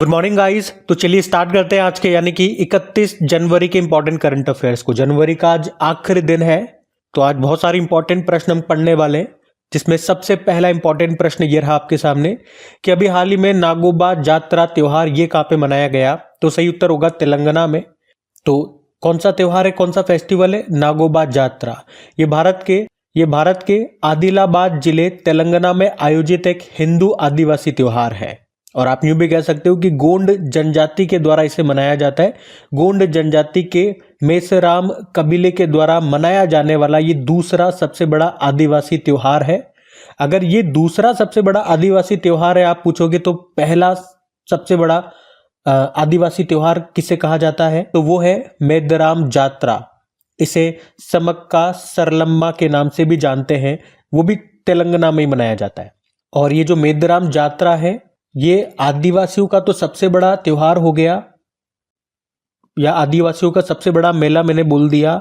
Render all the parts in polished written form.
Good morning guys. तो चलिए start करते हैं आज के यानी कि 31 जनवरी के इंपॉर्टेंट करंट अफेयर्स को। जनवरी का आज आखिरी दिन है, तो आज बहुत सारे इंपॉर्टेंट प्रश्न हम पढ़ने वाले हैं, जिसमें सबसे पहला इंपॉर्टेंट प्रश्न ये रहा आपके सामने कि अभी हाल ही में नागोबा जात्रा त्योहार ये कहाँ पे मनाया गया। तो सही उत्तर होगा तेलंगाना में। तो कौन सा त्योहार है, कौन सा फेस्टिवल है? नागोबा जात्रा। ये भारत के आदिलाबाद जिले तेलंगाना में आयोजित एक हिंदू आदिवासी त्योहार है, और आप यूं भी कह सकते हो कि गोंड जनजाति के द्वारा इसे मनाया जाता है। गोंड जनजाति के मेसराम कबीले के द्वारा मनाया जाने वाला ये दूसरा सबसे बड़ा आदिवासी त्योहार है। अगर ये दूसरा सबसे बड़ा आदिवासी त्योहार है, आप पूछोगे तो पहला सबसे बड़ा आदिवासी त्योहार किसे कहा जाता है, तो वो है मेदराम जात्रा। इसे समक्का सरलम्मा के नाम से भी जानते हैं, वो भी तेलंगाना में ही मनाया जाता है। और ये जो मेदराम जात्रा है, ये आदिवासियों का तो सबसे बड़ा त्योहार हो गया, या आदिवासियों का सबसे बड़ा मेला मैंने बोल दिया।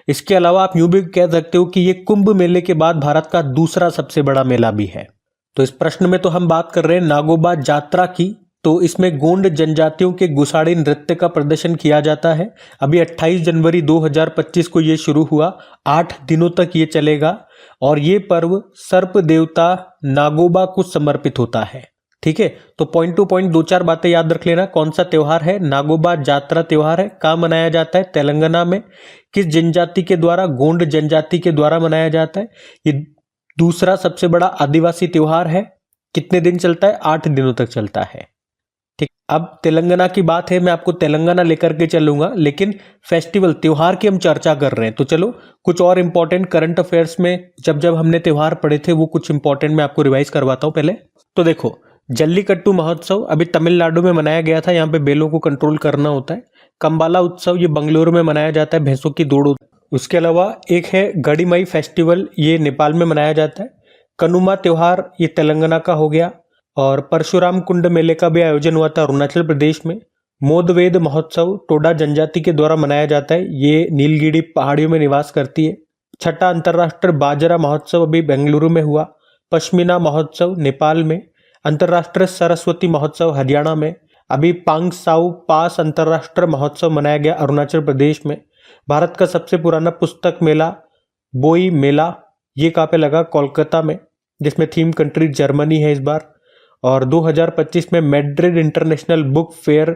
इसके अलावा आप यूं भी कह सकते हो कि ये कुंभ मेले के बाद भारत का दूसरा सबसे बड़ा मेला भी है। तो इस प्रश्न में तो हम बात कर रहे हैं नागोबा जात्रा की। तो इसमें गोंड जनजातियों के गुसाड़ी नृत्य का प्रदर्शन किया जाता है। अभी 28 जनवरी 2025 को ये शुरू हुआ, 8 दिनों तक ये चलेगा, और ये पर्व सर्प देवता नागोबा को समर्पित होता है। ठीक है, तो पॉइंट टू पॉइंट 2-4 बातें याद रख लेना। कौन सा त्योहार है? नागोबा जात्रा त्योहार है। कहाँ मनाया जाता है? तेलंगाना में। किस जनजाति के द्वारा? गोंड जनजाति के द्वारा मनाया जाता है। ये दूसरा सबसे बड़ा आदिवासी त्योहार है। कितने दिन चलता है? 8 दिनों तक चलता है। ठीक, अब तेलंगाना की बात है, मैं आपको तेलंगाना लेकर के चलूंगा, लेकिन फेस्टिवल त्योहार की हम चर्चा कर रहे हैं। तो चलो कुछ और इंपॉर्टेंट करंट अफेयर्स में जब हमने त्योहार पढ़े थे वो कुछ इंपॉर्टेंट मैं आपको रिवाइज करवाता हूं पहले। तो देखो, जल्लीकट्टू महोत्सव अभी तमिलनाडु में मनाया गया था, यहाँ पे बैलों को कंट्रोल करना होता है। कंबाला उत्सव ये बंगलुरु में मनाया जाता है, भैंसों की दौड़। उसके अलावा एक है गड़ीमई फेस्टिवल, ये नेपाल में मनाया जाता है। कनुमा त्योहार ये तेलंगाना का हो गया। और परशुराम कुंड मेले का भी आयोजन हुआ था अरुणाचल प्रदेश में। मोदवेद महोत्सव टोडा जनजाति के द्वारा मनाया जाता है, ये नीलगिरी पहाड़ियों में निवास करती है। छठा अंतर्राष्ट्रीय बाजरा महोत्सव अभी बेंगलुरु में हुआ। पश्मीना महोत्सव नेपाल में। अंतर्राष्ट्रीय सरस्वती महोत्सव हरियाणा में। अभी पांगसाउ पास अंतर्राष्ट्रीय महोत्सव मनाया गया अरुणाचल प्रदेश में। भारत का सबसे पुराना पुस्तक मेला बोई मेला ये कहाँ पे लगा? कोलकाता में, जिसमें थीम कंट्री जर्मनी है इस बार। और 2025 में मैड्रिड इंटरनेशनल बुक फेयर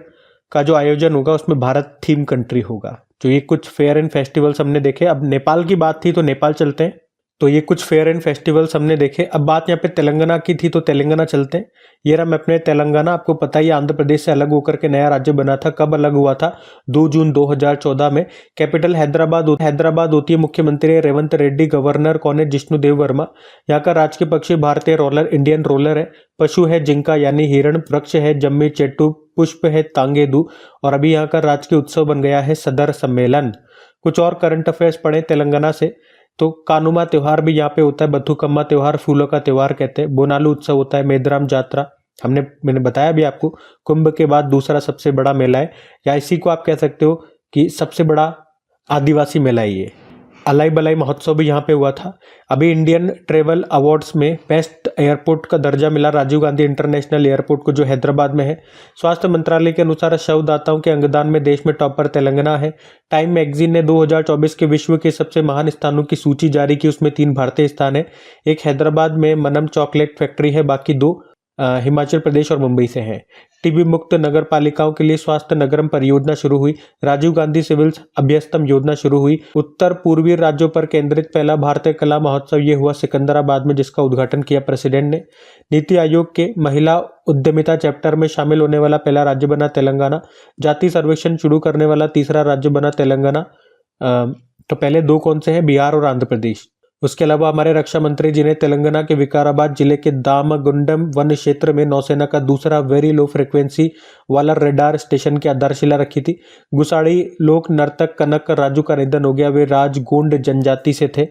का जो आयोजन होगा उसमें भारत थीम कंट्री होगा। तो ये कुछ फेयर एंड फेस्टिवल्स हमने देखे। अब नेपाल की बात थी तो नेपाल चलते हैं। तो ये कुछ फेयर एंड फेस्टिवल्स हमने देखे। अब बात यहाँ पे तेलंगाना की थी तो तेलंगाना चलते हैं। ये रहा मैं अपने तेलंगाना। आपको पता ही आंध्र प्रदेश से अलग होकर के नया राज्य बना था। कब अलग हुआ था? 2 जून 2014 में। कैपिटल हैदराबाद होती है। मुख्यमंत्री रेवंत रेड्डी। गवर्नर कौन है? जिष्णु देव वर्मा। यहाँ का राजकीय पक्षी भारतीय रोलर, इंडियन रोलर है। पशु है जिंका यानी हिरण। वृक्ष है जम्मी चेट्टू। पुष्प है तांगेदू। और अभी यहाँ का राजकीय उत्सव बन गया है सदर सम्मेलन। कुछ और करंट अफेयर्स पढ़े तेलंगाना से। तो कानुमा त्योहार भी यहाँ पे होता है। बथुकम्मा त्योहार फूलों का त्योहार कहते हैं। बोनालू उत्सव होता है। मेदराम जात्रा मैंने बताया भी आपको, कुंभ के बाद दूसरा सबसे बड़ा मेला है, या इसी को आप कह सकते हो कि सबसे बड़ा आदिवासी मेला है ये। अलाई बलाई महोत्सव भी यहाँ पे हुआ था। अभी इंडियन ट्रेवल अवार्ड्स में बेस्ट एयरपोर्ट का दर्जा मिला राजीव गांधी इंटरनेशनल एयरपोर्ट को, जो हैदराबाद में है। स्वास्थ्य मंत्रालय के अनुसार शवदाताओं के अंगदान में देश में टॉपर तेलंगाना है। टाइम मैगजीन ने 2024 के विश्व के सबसे महान स्थानों की सूची जारी की, उसमें 3 भारतीय स्थान है। एक हैदराबाद में मनम चॉकलेट फैक्ट्री है, बाकी 2 हिमाचल प्रदेश और मुंबई से हैं। टीबी मुक्त नगर पालिकाओं के लिए स्वास्थ्य नगरम परियोजना शुरू हुई। राजीव गांधी सिविल अभ्यस्तम योजना शुरू हुई। उत्तर पूर्वी राज्यों पर केंद्रित पहला भारतीय कला महोत्सव ये हुआ सिकंदराबाद में, जिसका उद्घाटन किया प्रेसिडेंट ने। नीति आयोग के महिला उद्यमिता चैप्टर में शामिल होने वाला पहला राज्य बना तेलंगाना। जाति सर्वेक्षण शुरू करने वाला तीसरा राज्य बना तेलंगाना। तो पहले 2 कौन से हैं? बिहार और आंध्र प्रदेश। उसके अलावा हमारे रक्षा मंत्री जी ने तेलंगाना के विकाराबाद जिले के दामगुंडम वन क्षेत्र में नौसेना का दूसरा वेरी लो फ्रिक्वेंसी वाला रेडार स्टेशन की आधारशिला रखी थी। गुसाड़ी लोक नर्तक कनक राजू का निधन हो गया। वे राजगोंड जनजाति से थे।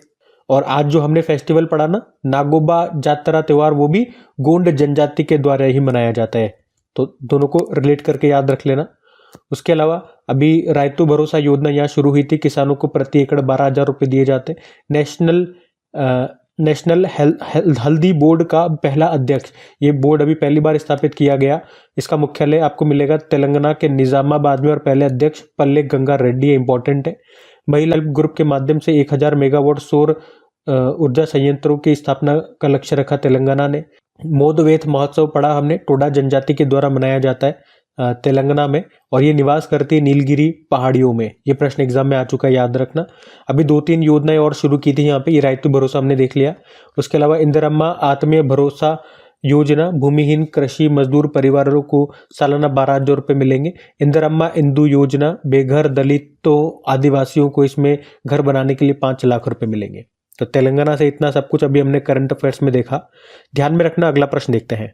और आज जो हमने फेस्टिवल पढ़ा ना, नागोबा जात्रा त्योहार, वो भी गोंड जनजाति के द्वारा ही मनाया जाता है। तो दोनों को रिलेट करके याद रख लेना। उसके अलावा अभी रायतु भरोसा योजना यहाँ शुरू हुई थी। किसानों को प्रति एकड़ 12,000 रुपये दिए जाते। नेशनल नेशनल हल्दी बोर्ड का पहला अध्यक्ष। ये बोर्ड अभी पहली बार स्थापित किया गया। इसका मुख्यालय आपको मिलेगा तेलंगाना के निजामाबाद में और पहले अध्यक्ष पल्ले गंगा रेड्डी है, इंपॉर्टेंट है। महिला ग्रुप के माध्यम से 1000 मेगावाट सौर ऊर्जा संयंत्रों की स्थापना का लक्ष्य रखा तेलंगाना ने। मोदवेथ महोत्सव पढ़ा हमने, टोडा जनजाति के द्वारा मनाया जाता है तेलंगाना में, और ये निवास करती है नीलगिरी पहाड़ियों में। ये प्रश्न एग्जाम में आ चुका है, याद रखना। अभी 2-3 योजनाएं और शुरू की थी यहाँ पे। ये राइतु भरोसा हमने देख लिया। उसके अलावा इंदिरम्मा आत्मीय भरोसा योजना, भूमिहीन कृषि मजदूर परिवारों को सालाना 12,000 रुपये मिलेंगे। इंदिरम्मा इंदू योजना, बेघर दलितों आदिवासियों को इसमें घर बनाने के लिए 5 लाख रुपए मिलेंगे। तो तेलंगाना से इतना सब कुछ अभी हमने करंट अफेयर्स में देखा। ध्यान में रखना। अगला प्रश्न देखते हैं।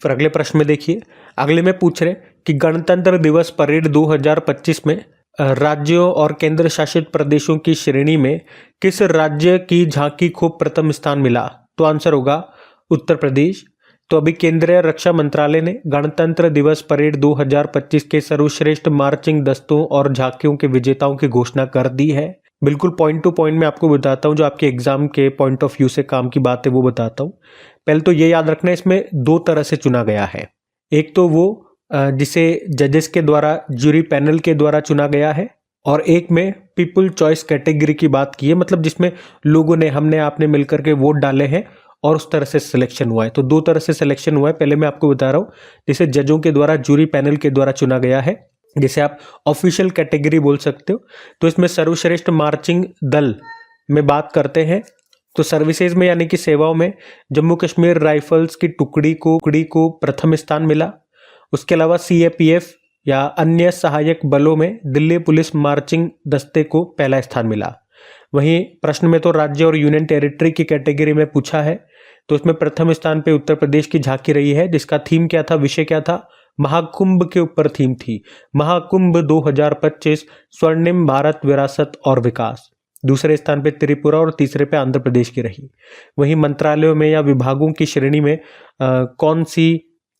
फिर अगले प्रश्न में देखिए, अगले में पूछ रहे कि गणतंत्र दिवस परेड 2025 में राज्यों और केंद्र शासित प्रदेशों की श्रेणी में किस राज्य की झांकी को प्रथम स्थान मिला? तो आंसर होगा उत्तर प्रदेश। तो अभी केंद्रीय रक्षा मंत्रालय ने गणतंत्र दिवस परेड 2025 के सर्वश्रेष्ठ मार्चिंग दस्तों और झांकियों के विजेताओं की घोषणा कर दी है। बिल्कुल पॉइंट टू पॉइंट मैं आपको बताता हूं, जो आपके एग्जाम के पॉइंट ऑफ व्यू से काम की बात है वो बताता हूं। पहले तो ये याद रखना है, इसमें 2 तरह से चुना गया है। एक तो वो जिसे जजेस के द्वारा, ज्यूरी पैनल के द्वारा चुना गया है, और एक में पीपल चॉइस कैटेगरी की बात की है, मतलब जिसमें लोगों ने, हमने आपने मिलकर के वोट डाले हैं और उस तरह से सिलेक्शन हुआ है। तो 2 तरह से सिलेक्शन हुआ है। पहले मैं आपको बता रहा हूँ, जिसे जजों के द्वारा, ज्यूरी पैनल के द्वारा चुना गया है, जिसे आप ऑफिशियल कैटेगरी बोल सकते हो। तो इसमें सर्वश्रेष्ठ मार्चिंग दल में बात करते हैं तो सर्विसेज में यानी कि सेवाओं में जम्मू कश्मीर राइफल्स की टुकड़ी को प्रथम स्थान मिला। उसके अलावा सीएपीएफ या अन्य सहायक बलों में दिल्ली पुलिस मार्चिंग दस्ते को पहला स्थान मिला। वहीं प्रश्न में तो राज्य और यूनियन टेरिटरी की कैटेगरी में पूछा है, तो इसमें प्रथम स्थान पे उत्तर प्रदेश की झांकी रही है, जिसका थीम क्या था, विषय क्या था, महाकुंभ के ऊपर थीम थी। महाकुंभ 2025 स्वर्णिम भारत विरासत और विकास। दूसरे स्थान पे त्रिपुरा और तीसरे पे आंध्र प्रदेश की रही। वहीं मंत्रालयों में या विभागों की श्रेणी में कौन सी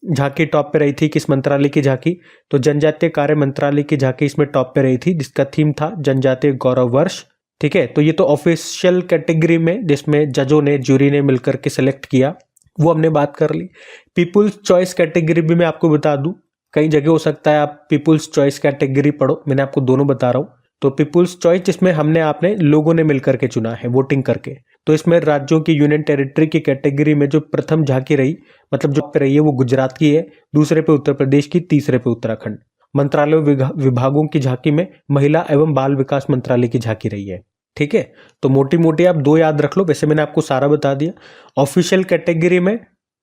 झांकी टॉप पे रही थी, किस मंत्रालय की झांकी? तो जनजातीय कार्य मंत्रालय की झांकी इसमें टॉप पे रही थी, जिसका थीम था जनजातीय गौरव वर्ष। ठीक है, तो ये तो ऑफिशियल कैटेगरी में जिसमें जजों ने, ज्यूरी ने मिलकर के सिलेक्ट किया, वो हमने बात कर ली। पीपुल्स चॉइस कैटेगरी भी मैं आपको बता दूं, कई जगह हो सकता है आप पीपुल्स चॉइस कैटेगरी पढ़ो, मैंने आपको दोनों बता रहा हूं। तो पीपुल्स चॉइस जिसमें हमने, आपने, लोगों ने मिलकर के चुना है वोटिंग करके, तो इसमें राज्यों की, यूनियन टेरिटरी की कैटेगरी में जो प्रथम झांकी रही, मतलब जो पे रही है, वो गुजरात की है, दूसरे पे उत्तर प्रदेश की, तीसरे पे उत्तराखंड। मंत्रालय विभागों की झांकी में महिला एवं बाल विकास मंत्रालय की झांकी रही है। ठीक है, तो मोटी मोटी आप 2 याद रख लो, वैसे मैंने आपको सारा बता दिया। ऑफिशियल कैटेगरी में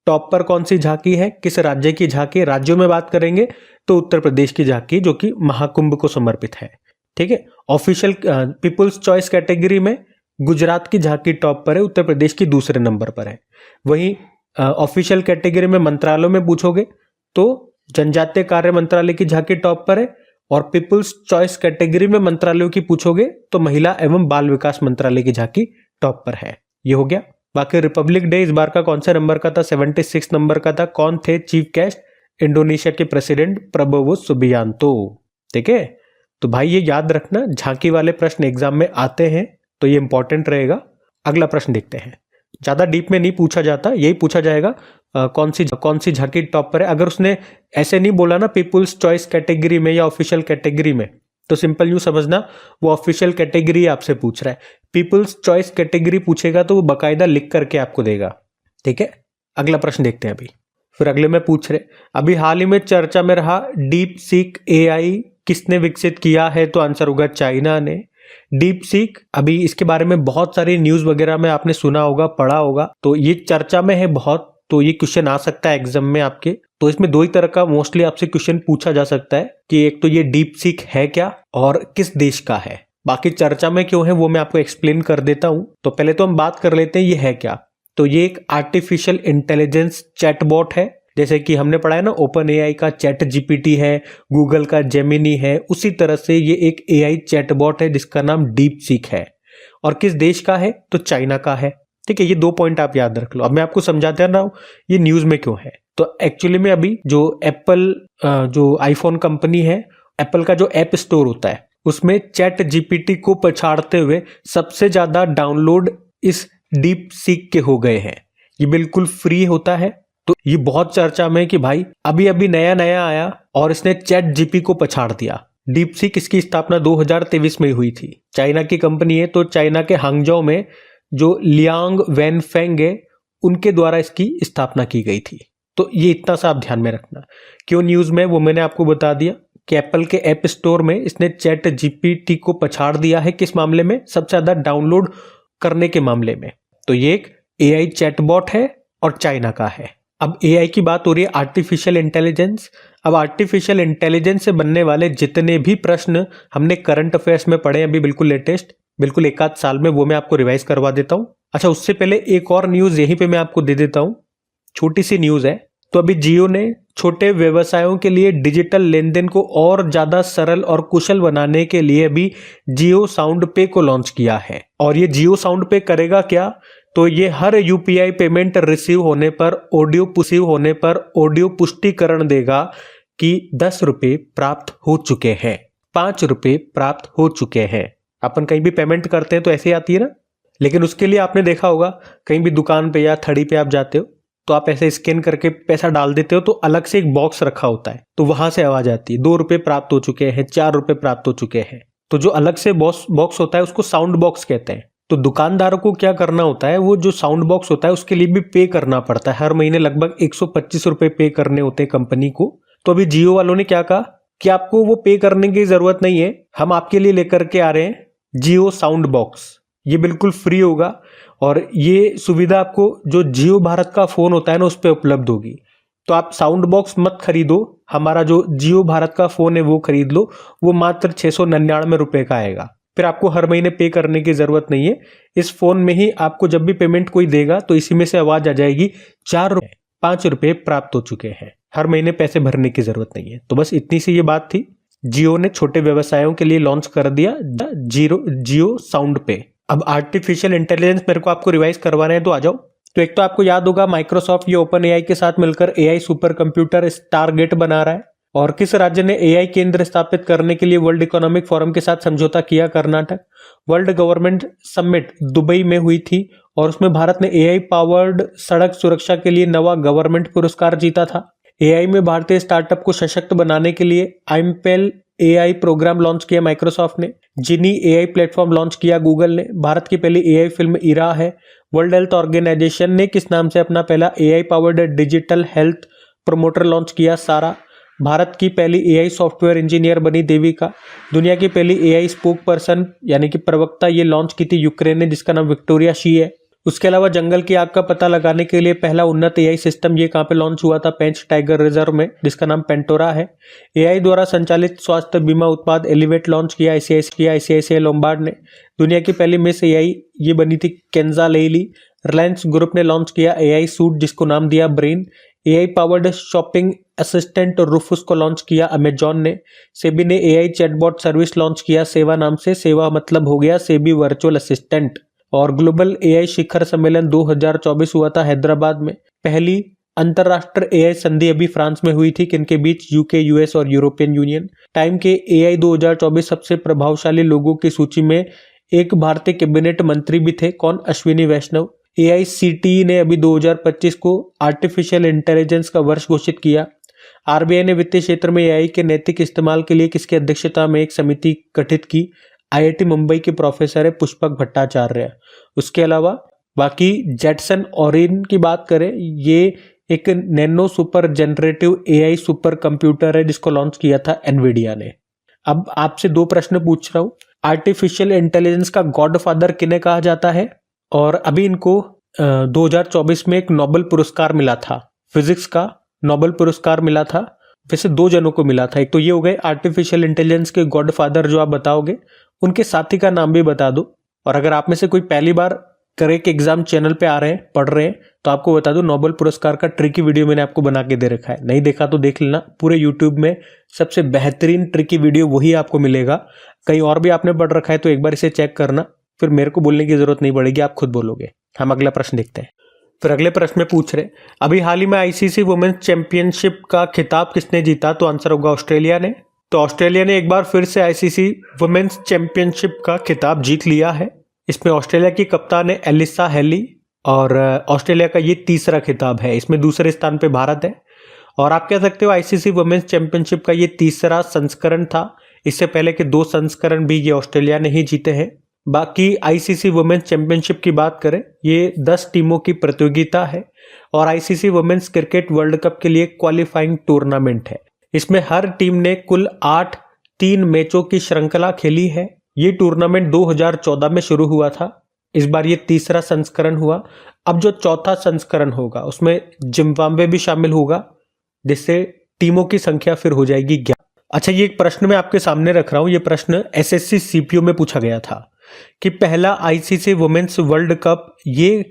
टॉप पर कौन सी झांकी है, किस राज्य की झांकी? राज्यों में बात करेंगे तो उत्तर प्रदेश की झांकी, जो कि महाकुंभ को समर्पित है। ठीक है, ऑफिशियल पीपुल्स चॉइस कैटेगरी में गुजरात की झांकी टॉप पर है, उत्तर प्रदेश की दूसरे नंबर पर है। वहीं ऑफिशियल कैटेगरी में मंत्रालयों में पूछोगे तो जनजातीय कार्य मंत्रालय की झांकी टॉप पर है, और पीपुल्स चॉइस कैटेगरी में मंत्रालयों की पूछोगे तो महिला एवं बाल विकास मंत्रालय की झांकी टॉप पर है। ये हो गया। बाकी रिपब्लिक डे इस बार का कौन से नंबर का था? 76 नंबर का था। कौन थे चीफ गेस्ट? इंडोनेशिया के प्रेसिडेंट प्रबोवो सुबियांतो। ठीक है, तो भाई ये याद रखना, झांकी वाले प्रश्न एग्जाम में आते हैं तो ये इंपॉर्टेंट रहेगा। अगला प्रश्न देखते हैं। ज्यादा डीप में नहीं पूछा जाता, यही पूछा जाएगा कौन सी झांकी टॉप पर है। अगर उसने ऐसे नहीं बोला ना पीपुल्स चॉइस कैटेगरी में या ऑफिशियल कैटेगरी में, तो सिंपल यूं समझना वो ऑफिशियल कैटेगरी आपसे पूछ रहा है। पीपुल्स चॉइस कैटेगरी पूछेगा तो वो बकायदा लिख करके आपको देगा। ठीक है, अगला प्रश्न देखते हैं अभी। फिर अगले में पूछ रहे, अभी हाल ही में चर्चा में रहा डीप सीक एआई किसने विकसित किया है? तो आंसर होगा चाइना ने। डीप सीक, अभी इसके बारे में बहुत सारी न्यूज वगैरह में आपने सुना होगा, पढ़ा होगा, तो ये चर्चा में है बहुत, तो ये क्वेश्चन आ सकता है एग्जाम में आपके। तो इसमें 2 ही तरह का मोस्टली आपसे क्वेश्चन पूछा जा सकता है कि एक तो ये डीप सीक है क्या और किस देश का है। बाकी चर्चा में क्यों है वो मैं आपको एक्सप्लेन कर देता हूं। तो पहले तो हम बात कर लेते हैं ये है क्या। तो ये एक आर्टिफिशियल इंटेलिजेंस चैटबॉट है, जैसे कि हमने पढ़ा है ना ओपन एआई का चैट जीपीटी है, गूगल का जेमिनी है, उसी तरह से ये एक एआई चैटबॉट है जिसका नाम डीप सीक है। और किस देश का है? तो चाइना का है। ठीक है, ये 2 पॉइंट आप याद रख लो। अब मैं आपको समझाते रहा हूं ये न्यूज में क्यों है। तो एक्चुअली में अभी जो एप्पल, जो आईफोन कंपनी है, एप्पल का जो ऐप स्टोर होता है उसमें चैट जीपीटी को पछाड़ते हुए सबसे ज्यादा डाउनलोड इस डीप सीक के हो गए हैं। ये बिल्कुल फ्री होता है। तो ये बहुत चर्चा में कि भाई अभी अभी नया नया आया और इसने चैट जीपी को पछाड़ दिया। डीप सीक इसकी स्थापना 2023 में हुई थी। चाइना की कंपनी है, तो चाइना के हांगजोउ में जो लियांग वैनफेंग है उनके द्वारा इसकी स्थापना की गई थी। तो ये इतना सा आप ध्यान में रखना। क्यों न्यूज में, वो मैंने आपको बता दिया कि एप्पल के ऐप स्टोर में इसने चैट जीपीटी को पछाड़ दिया है। किस मामले में? सबसे ज्यादा डाउनलोड करने के मामले में। तो ये एक एआई चैटबॉट है और चाइना का है। अब एआई की बात हो रही है, आर्टिफिशियल इंटेलिजेंस। अब आर्टिफिशियल इंटेलिजेंस से बनने वाले जितने भी प्रश्न हमने करंट अफेयर्स में पढ़े अभी बिल्कुल लेटेस्ट, बिल्कुल एक आध साल में, वो मैं आपको रिवाइज करवा देता हूं। अच्छा, उससे पहले एक और न्यूज यहीं पे मैं आपको दे देता हूं, छोटी सी न्यूज है। तो अभी जियो ने छोटे व्यवसायों के लिए डिजिटल लेन देन को और ज्यादा सरल और कुशल बनाने के लिए भी जियो साउंड पे को लॉन्च किया है। और ये जियो साउंड पे करेगा क्या? तो ये हर यूपीआई पेमेंट रिसीव होने पर ऑडियो पुष्टिकरण देगा कि 10 रुपए प्राप्त हो चुके हैं, 5 रुपए प्राप्त हो चुके हैं। अपन कहीं भी पेमेंट करते हैं तो ऐसे ही आती है ना। लेकिन उसके लिए आपने देखा होगा कहीं भी दुकान पे या थड़ी पे आप जाते हो तो आप ऐसे स्कैन करके पैसा डाल देते हो, तो अलग से एक बॉक्स रखा होता है, तो वहां से आवाज आती है 2 रुपए प्राप्त हो चुके हैं, 4 रुपए प्राप्त हो चुके हैं। तो जो अलग से बॉक्स होता है उसको साउंड बॉक्स कहते हैं। तो दुकानदारों को क्या करना होता है, वो जो साउंड बॉक्स होता है उसके लिए भी पे करना पड़ता है। हर महीने लगभग 125 रुपए पे करने होते हैं कंपनी को। तो अभी जियो वालों ने क्या कहा कि आपको वो पे करने की जरूरत नहीं है, हम आपके लिए लेकर के आ रहे हैं जियो साउंड बॉक्स। ये बिल्कुल फ्री होगा और ये सुविधा आपको जो जियो भारत का फोन होता है ना उस पर उपलब्ध होगी। तो आप साउंड बॉक्स मत खरीदो, हमारा जो जियो भारत का फोन है वो खरीद लो, वो मात्र 699 रुपए का आएगा। फिर आपको हर महीने पे करने की जरूरत नहीं है। इस फोन में ही आपको जब भी पेमेंट कोई देगा तो इसी में से आवाज आ जाएगी 4 रुपए, 5 रुपए प्राप्त हो चुके हैं। हर महीने पैसे भरने की जरूरत नहीं है। तो बस इतनी सी ये बात थी। जियो ने छोटे व्यवसायों के लिए लॉन्च कर दिया जियो साउंड पे। अब आर्टिफिशियल इंटेलिजेंस मेरे को आपको रिवाइज करवाना है, तो आ जाओ। तो एक तो आपको याद होगा माइक्रोसॉफ्ट ये ओपन एआई के साथ मिलकर एआई सुपर कंप्यूटर स्टारगेट बना रहा है। और किस राज्य ने एआई केंद्र स्थापित करने के लिए वर्ल्ड इकोनॉमिक फोरम के साथ समझौता किया? Karnataka. World government summit Dubai में हुई थी और उसमें भारत ने एआई पावर्ड सड़क सुरक्षा के लिए नवा गवर्नमेंट पुरस्कार जीता था। एआई में भारतीय स्टार्टअप को सशक्त बनाने के लिए आईएमपेल एआई प्रोग्राम लॉन्च किया माइक्रोसॉफ्ट ने। जिनी एआई प्लेटफॉर्म लॉन्च किया गूगल ने। भारत की पहली एआई फिल्म इरा है। वर्ल्ड हेल्थ ऑर्गेनाइजेशन ने किस नाम से अपना पहला AI powered digital health promoter launch किया? सारा। भारत की पहली एआई सॉफ्टवेयर इंजीनियर बनी देविका। दुनिया की पहली एआई स्पोक पर्सन यानी कि प्रवक्ता ये लॉन्च की थी यूक्रेन ने, जिसका नाम विक्टोरिया शी है। उसके अलावा जंगल की आग का पता लगाने के लिए पहला उन्नत एआई सिस्टम ये कहां पे लॉन्च हुआ था? पेंच टाइगर रिजर्व में, जिसका नाम पेंटोरा है। एआई द्वारा संचालित स्वास्थ्य बीमा उत्पाद एलिवेट लॉन्च किया आईसीआईसीआई लोम्बार्ड ने। दुनिया की पहली मिस एआई ये बनी थी केंजा लेली। रिलायंस ग्रुप ने लॉन्च किया एआई सूट जिसको नाम दिया brain. AI powered shopping assistant रूफुस को लॉन्च किया अमेजॉन ने। सेबी ने एआई चैटबॉट सर्विस लॉन्च किया सेवा नाम से। सेवा मतलब हो गया सेबी वर्चुअल असिस्टेंट। और ग्लोबल एआई शिखर सम्मेलन 2024 हुआ था हैदराबाद में। पहली अंतरराष्ट्रीय एआई संधि अभी फ्रांस में हुई थी, किनके बीच? यूके, यूएस और यूरोपियन यूनियन। टाइम के एआई 2024 सबसे प्रभावशाली लोगों की सूची में एक भारतीय कैबिनेट मंत्री भी थे। कौन? अश्विनी वैष्णव। एआईसीटीई ने अभी 2025 को आर्टिफिशियल इंटेलिजेंस का वर्ष घोषित किया। आरबीआई ने वित्तीय क्षेत्र में एआई के नैतिक इस्तेमाल के लिए किसकी अध्यक्षता में एक समिति गठित की? आईआईटी मुंबई के प्रोफेसर है पुष्पक भट्टाचार्य। उसके अलावा बाकी जेटसन ओरिन की बात करें, ये एक nano super generative AI super computer है जिसको लॉन्च किया था एनवीडिया ने। अब आपसे 2 प्रश्न पूछ रहा हूं। आर्टिफिशियल इंटेलिजेंस का गॉडफादर किन्हें कहा जाता है? और अभी इनको 2024 में एक नोबेल पुरस्कार मिला था, फिजिक्स का नोबेल पुरस्कार मिला था। वैसे 2 जनों को मिला था। एक तो ये हो गए आर्टिफिशियल इंटेलिजेंस के गॉडफादर जो आप बताओगे, उनके साथी का नाम भी बता दो। और अगर आप में से कोई पहली बार करेक्ट एग्जाम चैनल पे आ रहे हैं, पढ़ रहे हैं, तो आपको बता दो नोबेल पुरस्कार का ट्रिकी वीडियो मैंने आपको बना के दे रखा है। नहीं देखा तो देख लेना, पूरे यूट्यूब में सबसे बेहतरीन ट्रिकी वीडियो वही आपको मिलेगा। कहीं और भी आपने पढ़ रखा है तो एक बार इसे चेक करना, फिर मेरे को बोलने की जरूरत नहीं पड़ेगी, आप खुद बोलोगे। हम अगला प्रश्न देखते हैं। फिर अगले प्रश्न में पूछ रहे अभी हाल ही में आईसीसी वुमेन्स चैंपियनशिप का खिताब किसने जीता? तो आंसर होगा ऑस्ट्रेलिया ने। तो ऑस्ट्रेलिया ने एक बार फिर से आईसीसी वुमेन्स चैंपियनशिप का खिताब जीत लिया है। इसमें ऑस्ट्रेलिया की कप्तान है एलिसा हेली और ऑस्ट्रेलिया का ये तीसरा खिताब है। इसमें दूसरे स्थान पे भारत है और आप कह सकते हो आईसीसी वुमेन्स चैंपियनशिप का ये तीसरा संस्करण था। इससे पहले के 2 संस्करण भी ये ऑस्ट्रेलिया ने ही जीते हैं। बाकी आईसीसी वुमेन्स चैंपियनशिप की बात करें, ये 10 टीमों की प्रतियोगिता है और ICC women's cricket world cup के लिए क्वालिफाइंग टूर्नामेंट है। इसमें हर टीम ने कुल 8 3 मैचों की श्रृंखला खेली है। ये टूर्नामेंट 2014 में शुरू हुआ था, इस बार ये तीसरा संस्करण हुआ। अब जो चौथा संस्करण होगा उसमें जिम्बाब्वे भी शामिल होगा, जिससे टीमों की संख्या फिर हो जाएगी 11। अच्छा, ये एक प्रश्न मैं आपके सामने रख रहा हूं। ये प्रश्न एसएससी सीपीओ में पूछा गया था कि पहला आईसीसी वुमेन्स वर्ल्ड कप ये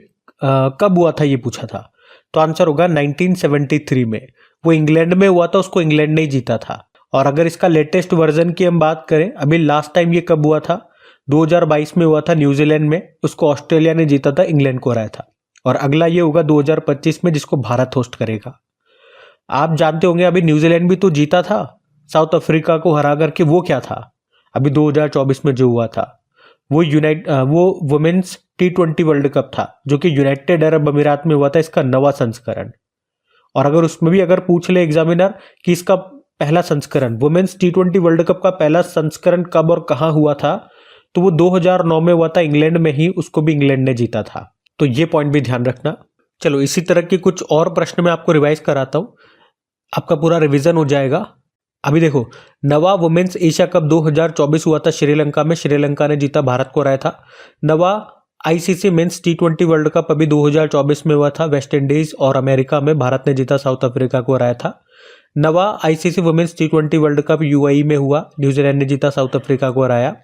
कब हुआ था, ये पूछा था। तो आंसर होगा 1973 में। वो इंग्लैंड में हुआ था, उसको इंग्लैंड ने ही जीता था। और अगर इसका लेटेस्ट वर्जन की हम बात करें, अभी लास्ट टाइम ये कब हुआ था, 2022 में हुआ था न्यूजीलैंड में, उसको ऑस्ट्रेलिया ने जीता था, इंग्लैंड को हराया था। और अगला ये होगा 2025 में, जिसको भारत होस्ट करेगा। आप जानते होंगे अभी न्यूजीलैंड भी तो जीता था साउथ अफ्रीका को हरा करके। वो क्या था अभी 2024 में जो हुआ था, वो वुमेन्स T20 वर्ल्ड कप था, जो कि यूनाइटेड अरब अमीरात में हुआ था, इसका नवा संस्करण। और अगर उसमें भी अगर पूछ ले एग्जामिनर कि इसका पहला संस्करण वुमेन्स T20 वर्ल्ड कप का पहला संस्करण कब और कहां हुआ था, तो वो 2009 में हुआ था, इंग्लैंड में ही, उसको भी इंग्लैंड ने जीता था। तो ये पॉइंट भी ध्यान रखना। चलो, इसी तरह के कुछ और प्रश्न मैं आपको रिवाइज कराता हूं, आपका पूरा रिवीजन हो जाएगा। अभी देखो, नवा वुमेन्स एशिया कप 2024 हुआ था श्रीलंका में, श्रीलंका ने जीता, भारत को हराया था। नवा ICC men's T20 world cup अभी 2024 में हुआ था, वेस्ट इंडीज और अमेरिका में, भारत ने जीता, साउथ अफ्रीका को हराया था। नवा ICC women's T20 world cup UAE में हुआ, न्यूजीलैंड ने जीता, साउथ अफ्रीका को हराया।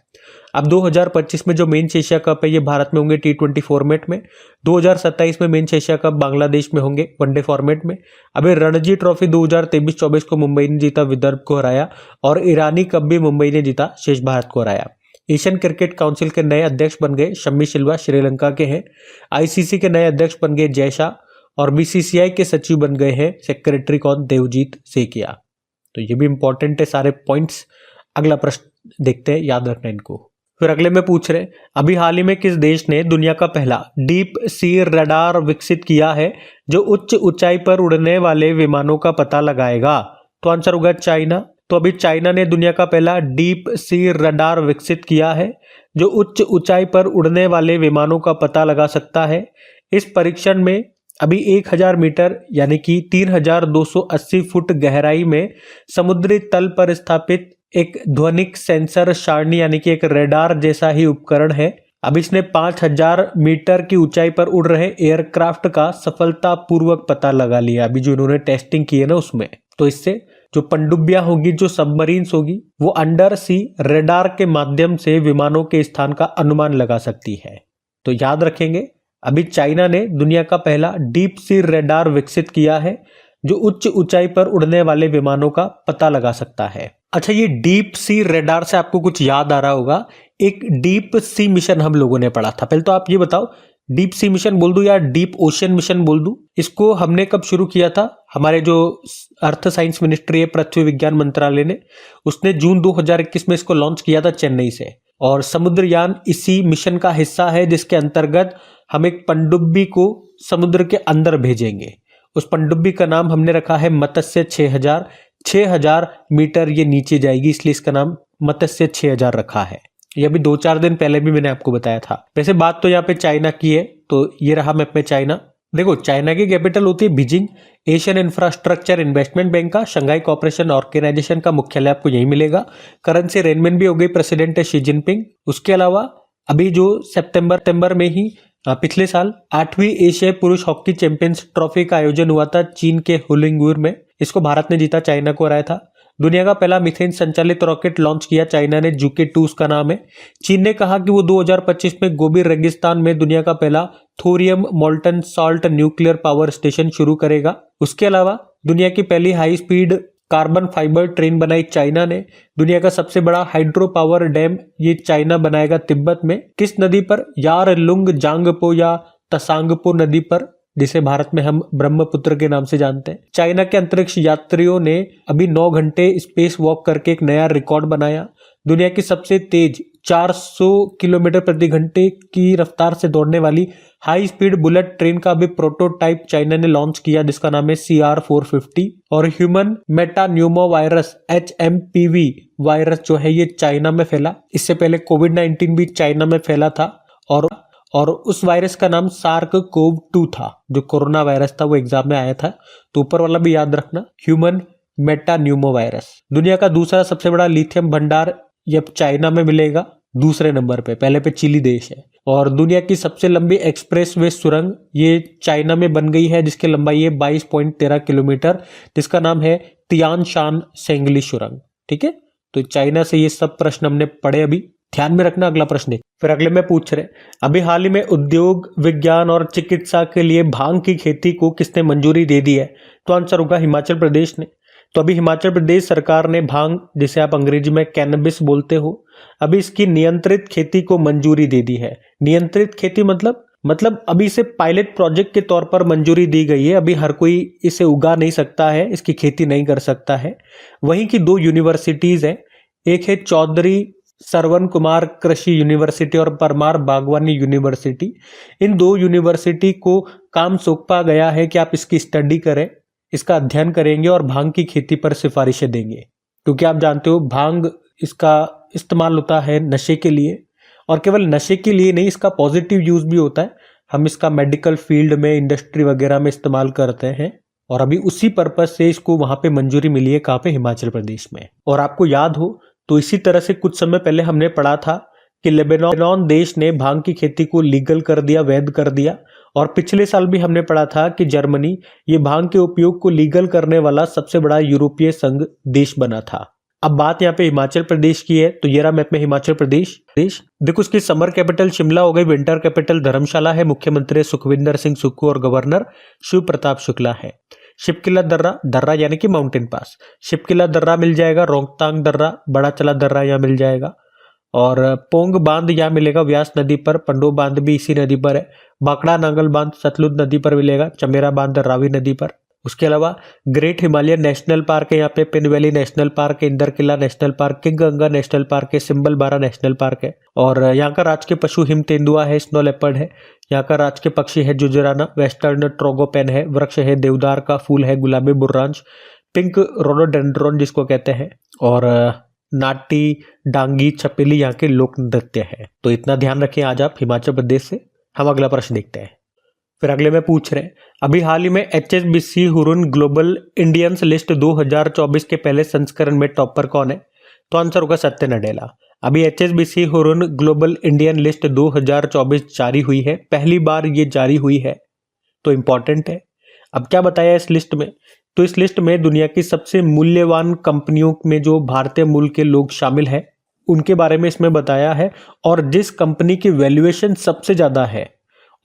अब 2025 में जो मेंस एशिया कप है ये भारत में होंगे T20 फॉर्मेट में। 2027 में मेंस एशिया कप बांग्लादेश में होंगे वनडे फॉर्मेट में। अभी रणजी ट्रॉफी 2023-24 को मुंबई ने जीता, विदर्भ को हराया। और ईरानी कप भी मुंबई ने जीता, शेष भारत को हराया। एशियन क्रिकेट काउंसिल के नए अध्यक्ष बन गए शम्मी सिल्वा, श्रीलंका के हैं। आईसीसी के नए अध्यक्ष बन गए जयशाह और बीसीसीआई के सचिव बन गए हैं सेक्रेटरी कौन, देवजीत सेकिया। तो ये भी इंपॉर्टेंट है सारे पॉइंट्स। अगला प्रश्न देखते हैं, याद रखना इनको। फिर अगले में पूछ रहे, अभी हाल ही में किस देश ने दुनिया का पहला डीप सी रडार विकसित किया है जो उच्च ऊंचाई पर उड़ने वाले विमानों का पता लगाएगा? तो आंसर होगा चाइना। तो अभी चाइना ने दुनिया का पहला डीप सी रडार विकसित किया है जो उच्च ऊंचाई पर उड़ने वाले विमानों का पता लगा सकता है। इस परीक्षण में अभी 1000 मीटर यानी कि 3280 फुट गहराई में समुद्री तल पर स्थापित एक ध्वनिक सेंसर सारणी यानी कि एक रेडार जैसा ही उपकरण है। अब इसने 5000 मीटर की ऊंचाई पर उड़ रहे एयरक्राफ्ट का सफलतापूर्वक पता लगा लिया, अभी जो इन्होंने टेस्टिंग की है ना उसमें। तो इससे जो पनडुब्बियां होगी, जो सबमरीन्स होगी, वो अंडर सी रेडार के माध्यम से विमानों के स्थान का अनुमान लगा सकती है। तो याद रखेंगे, अभी चाइना ने दुनिया का पहला डीप सी रेडार विकसित किया है जो उच्च ऊंचाई पर उड़ने वाले विमानों का पता लगा सकता है। अच्छा, ये डीप सी रेडार से आपको कुछ याद आ रहा होगा, एक डीप सी मिशन हम लोगों ने पढ़ा था। पहले तो आप ये बताओ, डीप सी मिशन बोल दूं या डीप ओशन मिशन बोल दूं? इसको हमने कब शुरू किया था? हमारे जो अर्थ साइंस मिनिस्ट्री है, पृथ्वी विज्ञान मंत्रालय ने, उसने जून 2021 में इसको लॉन्च किया था चेन्नई से। और समुद्रयान इसी मिशन का हिस्सा है, जिसके अंतर्गत हम एक पनडुब्बी को समुद्र के अंदर भेजेंगे। उस पनडुब्बी का नाम हमने रखा है मत्स्य 6000 मीटर ये नीचे जाएगी, इसलिए इसका नाम मत्स्य 6000 रखा है। ये अभी 2-4 दिन पहले भी मैंने आपको बताया था। वैसे बात तो यहाँ पे चाइना की है, तो ये रहा मैप में चाइना। देखो, चाइना की कैपिटल होती है Beijing. Asian infrastructure investment bank का, शंघाई कोऑपरेशन ऑर्गेनाइजेशन का मुख्यालय आपको यही मिलेगा। करेंसी रेनमिन भी हो गई, प्रेसिडेंट है शी जिनपिंग। उसके अलावा अभी जो सितंबर में ही पिछले साल 8वीं एशियाई पुरुष हॉकी चैंपियंस ट्रॉफी का आयोजन हुआ था चीन के हुलिंगुर में। इसको भारत ने जीता, चाइना को हराया था। दुनिया का पहला मीथेन संचालित रॉकेट लॉन्च किया चाइना ने, जुके-2 उसका नाम है। चीन ने कहा कि वो 2025 में गोबी रेगिस्तान में दुनिया का पहला thorium molten salt nuclear power station शुरू करेगा। उसके अलावा दुनिया की पहली high speed carbon fibre train बनाई चाइना ने। दुनिया का सबसे बड़ा हाइड्रो पावर डैम ये चाइना बनाएगा तिब्बत में। किस नदी पर? यारलुंग जांगपो या तसांगपो नदी पर, जिसे भारत में हम ब्रह्मपुत्र के नाम से जानते हैं। चाइना के अंतरिक्ष यात्रियों ने अभी 9 घंटे स्पेस वॉक करके एक नया रिकॉर्ड बनाया। दुनिया की सबसे तेज 400 किलोमीटर प्रति घंटे की रफ्तार से दौड़ने वाली हाई स्पीड बुलेट ट्रेन का भी प्रोटोटाइप चाइना ने लॉन्च किया, जिसका नाम है CR450। और ह्यूमन मेटान्यूमो वायरस HMPV वायरस जो है ये चाइना में फैला। इससे पहले कोविड-19 भी चाइना में फैला था और उस वायरस का नाम SARS-CoV-2 था, जो कोरोना वायरस था, वो एग्जाम में आया था। तो ऊपर वाला भी याद रखना, ह्यूमन मेटान्यूमो वायरस। दुनिया का दूसरा सबसे बड़ा लिथियम भंडार ये चाइना में मिलेगा, दूसरे नंबर पे, पहले पे चिली देश है। और दुनिया की सबसे लंबी एक्सप्रेसवे सुरंग ये चाइना में बन गई है, जिसकी लंबाई है 22.13 किलोमीटर, जिसका नाम है तियान शान सेंगली सुरंग। ठीक है, तो चाइना से ये सब प्रश्न हमने पढ़े, अभी ध्यान में रखना। अगला प्रश्न फिर अगले में पूछ रहे, अभी हाल ही में उद्योग, विज्ञान और चिकित्सा के लिए भांग की खेती को किसने मंजूरी दे दी है? तो आंसर होगा हिमाचल प्रदेश ने। तो अभी हिमाचल प्रदेश सरकार ने भांग, जिसे आप अंग्रेजी में कैनबिस बोलते हो, अभी इसकी नियंत्रित खेती को मंजूरी दे दी है। नियंत्रित खेती मतलब अभी इसे पायलट प्रोजेक्ट के तौर पर मंजूरी दी गई है। अभी हर कोई इसे उगा नहीं सकता है, इसकी खेती नहीं कर सकता है। वहीं की 2 यूनिवर्सिटीज हैं, एक है चौधरी सरवण कुमार कृषि यूनिवर्सिटी और परमार बागवानी यूनिवर्सिटी। इन 2 यूनिवर्सिटी को काम सौंपा गया है कि आप इसकी स्टडी करें, इसका अध्ययन करेंगे और भांग की खेती पर सिफारिशें देंगे। क्योंकि आप जानते हो भांग, इसका इस्तेमाल होता है नशे के लिए, और केवल नशे के लिए नहीं, इसका पॉजिटिव यूज भी होता है। हम इसका मेडिकल फील्ड में, इंडस्ट्री वगैरह में इस्तेमाल करते हैं। और अभी उसी पर्पज से इसको वहां पे मंजूरी मिली है। कहाँ पे? हिमाचल प्रदेश में। और आपको याद हो तो इसी तरह से कुछ समय पहले हमने पढ़ा था कि लेबनान देश ने भांग की खेती को लीगल कर दिया, वैध कर दिया। और पिछले साल भी हमने पढ़ा था कि जर्मनी ये भांग के उपयोग को लीगल करने वाला सबसे बड़ा यूरोपीय संघ देश बना था। अब बात यहाँ पे हिमाचल प्रदेश की है, तो ये रहा मैप में हिमाचल प्रदेश। देखो, उसकी समर कैपिटल शिमला हो गई, विंटर कैपिटल धर्मशाला है, मुख्यमंत्री सुखविंदर सिंह सुक्खू और गवर्नर शिव प्रताप शुक्ला है। शिपकिला दर्रा यानी कि माउंटेन पास, शिपकिला दर्रा मिल जाएगा, रोहतांग दर्रा, बड़ा चला दर्रा यहाँ मिल जाएगा। और पोंग बांध यहाँ मिलेगा व्यास नदी पर, पंडो बांध भी इसी नदी पर है। बाकड़ा नांगल बांध सतलुज नदी पर मिलेगा, चमेरा बांध रावी नदी पर। उसके अलावा ग्रेट हिमालयन नेशनल पार्क है यहाँ पे, पिन वैली नेशनल पार्क है, Inderkilla national park, Khirganga national park है, सिंबल बारा नेशनल पार्क है। और यहाँ का राजकीय पशु हिम तेंदुआ है, स्नो लेपर्ड है। यहाँ का राजकीय पक्षी है जुजराना, वेस्टर्न ट्रोगोपेन है, वृक्ष है देवदार का, फूल है गुलाबी बुर्रांश, पिंक रोडोडेंड्रोन जिसको कहते हैं। और नाटी, डांगी, छपेली यहाँ के लोक नृत्य है। तो इतना ध्यान रखें आज आप हिमाचल प्रदेश से। हम अगला प्रश्न देखते हैं। फिर अगले में पूछ रहे हैं, अभी हाल ही में HSBC Hurun global Indians list 2024 के पहले संस्करण में टॉपर कौन है? तो आंसर होगा सत्य नडेला। अभी HSBC Hurun global Indian list 2024 जारी हुई है, पहली बार ये जारी हुई है, तो इंपॉर्टेंट है। अब क्या बताया इस लिस्ट में? तो इस लिस्ट में दुनिया की सबसे मूल्यवान कंपनियों में जो भारतीय मूल के लोग शामिल हैं उनके बारे में इसमें बताया है। और जिस कंपनी की वैल्यूएशन सबसे ज्यादा है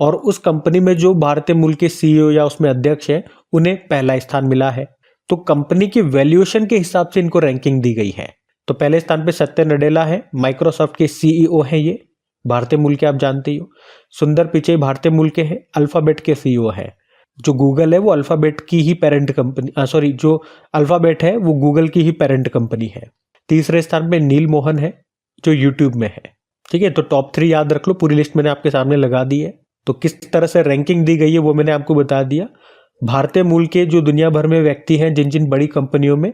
और उस कंपनी में जो भारतीय मूल के CEO या उसमें अध्यक्ष हैं उन्हें पहला स्थान मिला है। तो कंपनी की वैल्यूएशन के हिसाब से इनको रैंकिंग दी गई है। तो पहले स्थान पे सत्य नडेला है, माइक्रोसॉफ्ट के CEO हैं, ये भारतीय मूल के, आप जानते ही हो। सुंदर पिचई भारतीय मूल के हैं, अल्फाबेट के CEO है। जो गूगल है वो अल्फाबेट की ही पेरेंट कंपनी, जो अल्फाबेट है वो गूगल की ही पेरेंट कंपनी है। तीसरे स्थान पे नील मोहन है जो यूट्यूब में है। ठीक है, तो टॉप 3 याद रख लो, पूरी लिस्ट मैंने आपके सामने लगा दी है। तो किस तरह से रैंकिंग दी गई है वो मैंने आपको बता दिया। भारतीय मूल के जो दुनिया भर में व्यक्ति हैं जिन जिन बड़ी कंपनियों में,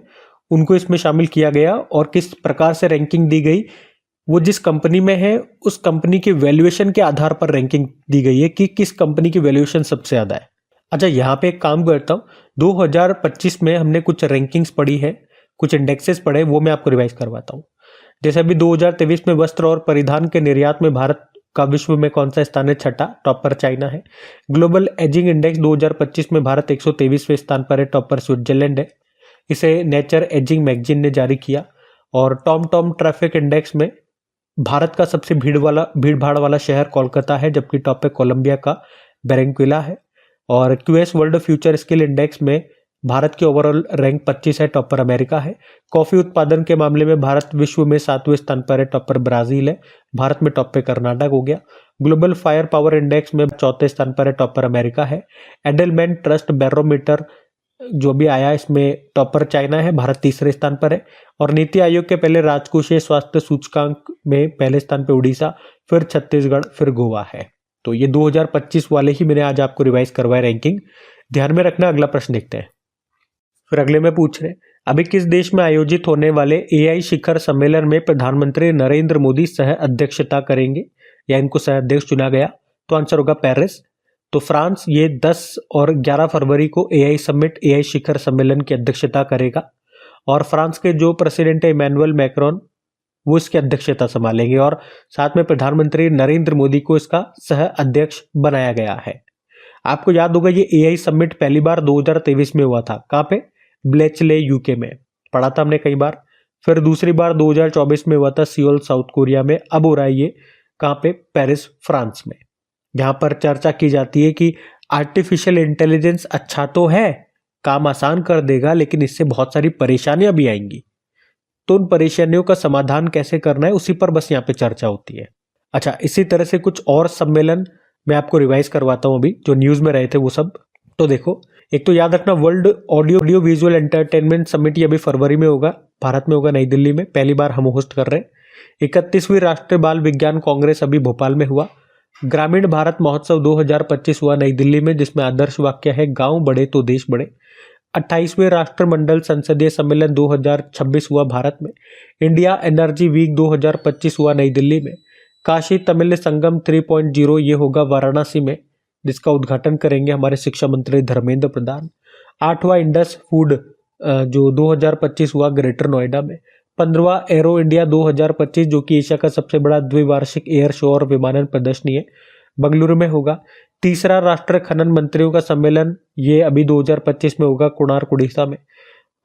उनको इसमें शामिल किया गया। और किस प्रकार से रैंकिंग दी गई, वो जिस कंपनी में है उस कंपनी के वैल्यूएशन के आधार पर रैंकिंग दी गई है कि किस कंपनी की वैल्यूएशन सबसे ज्यादा है। अच्छा, यहाँ पे एक काम करता हूँ, 2025 में हमने कुछ रैंकिंग्स पढ़ी है, कुछ इंडेक्सेस पढ़े, वो मैं आपको रिवाइज करवाता हूँ। जैसे अभी 2023 में वस्त्र और परिधान के निर्यात में भारत का विश्व में कौन सा स्थान है? छठा, टॉपर चाइना है। ग्लोबल एजिंग इंडेक्स 2025 में भारत 123वें स्थान पर है, टॉपर स्विट्जरलैंड है। इसे नेचर एजिंग मैगजीन ने जारी किया। और टॉम ट्रैफिक इंडेक्स में भारत का सबसे भीड़ भाड़ वाला शहर कोलकाता है, जबकि टॉप पे कोलंबिया का बेरेंक्विला है। और QS world future skill index में भारत की ओवरऑल रैंक 25 है, टॉपर अमेरिका है। कॉफी उत्पादन के मामले में भारत विश्व में 7वें स्थान पर है, टॉपर ब्राजील है। भारत में टॉप पे कर्नाटक हो गया। ग्लोबल फायर पावर इंडेक्स में 4थे स्थान पर है, टॉपर अमेरिका है। एडलमैन ट्रस्ट बैरोमीटर जो भी आया इसमें टॉपर चाइना है, भारत तीसरे स्थान पर है। और नीति आयोग के पहले राजकोषीय स्वास्थ्य सूचकांक में पहले स्थान पे उड़ीसा, फिर छत्तीसगढ़, फिर गोवा है। तो ये 2025 वाले ही मैंने आज आपको रिवाइज करवाया रैंकिंग, ध्यान में रखना। अगला प्रश्न देखते हैं। फिर अगले में पूछ रहे अभी किस देश में आयोजित होने वाले एआई शिखर सम्मेलन में प्रधानमंत्री नरेंद्र मोदी सह अध्यक्षता करेंगे, या इनको सह अध्यक्ष चुना गया? तो आंसर होगा पेरिस। तो फ्रांस ये 10 और 11 फरवरी को एआई समिट, एआई शिखर सम्मेलन की अध्यक्षता करेगा। और फ्रांस के जो प्रेसिडेंट है इमैनुअल मैक्रोन, वो इसकी अध्यक्षता संभालेंगे। और साथ में प्रधानमंत्री नरेंद्र मोदी को इसका सह अध्यक्ष बनाया गया है। आपको याद होगा ये एआई समिट पहली बार 2023 में हुआ था। कहाँ पे? ब्लेचले यूके में, पढ़ा था हमने कई बार। फिर दूसरी बार 2024 में हुआ था सियोल साउथ कोरिया में। अब हो रहा है ये कहाँ पे? पेरिस फ्रांस में। यहाँ पर चर्चा की जाती है कि आर्टिफिशियल इंटेलिजेंस अच्छा तो है, काम आसान कर देगा, लेकिन इससे बहुत सारी परेशानियां भी आएंगी। तो उन परेशानियों का समाधान कैसे करना है, उसी पर बस यहाँ पे चर्चा होती है। अच्छा, इसी तरह से कुछ और सम्मेलन मैं आपको रिवाइज करवाता हूँ अभी, जो न्यूज में रहे थे वो सब। तो देखो, एक तो याद रखना world audio visual entertainment summit, ये अभी फरवरी में होगा, भारत में होगा, नई दिल्ली में, पहली बार हम होस्ट कर रहे हैं। 31वीं राष्ट्रीय बाल विज्ञान कांग्रेस अभी भोपाल में हुआ। ग्रामीण भारत महोत्सव 2025 हुआ नई दिल्ली में, जिसमें आदर्श वाक्य है गांव बढ़े तो देश बढ़े। 28वें राष्ट्रमंडल संसदीय सम्मेलन 2026 हुआ भारत में। इंडिया एनर्जी वीक 2025 हुआ नई दिल्ली में। काशी तमिल संगम 3.0 ये होगा वाराणसी में, जिसका उद्घाटन करेंगे हमारे शिक्षा मंत्री धर्मेंद्र प्रधान। 8वां इंडस फूड जो 2025 हुआ ग्रेटर नोएडा में। 15वां एरो इंडिया 2025 जो कि एशिया का सबसे बड़ा द्विवार्षिक एयर शो और विमानन प्रदर्शनी है, बेंगलुरु में होगा। तीसरा राष्ट्रीय खनन मंत्रियों का सम्मेलन ये अभी 2025 में होगा कोणार्क उड़ीसा में।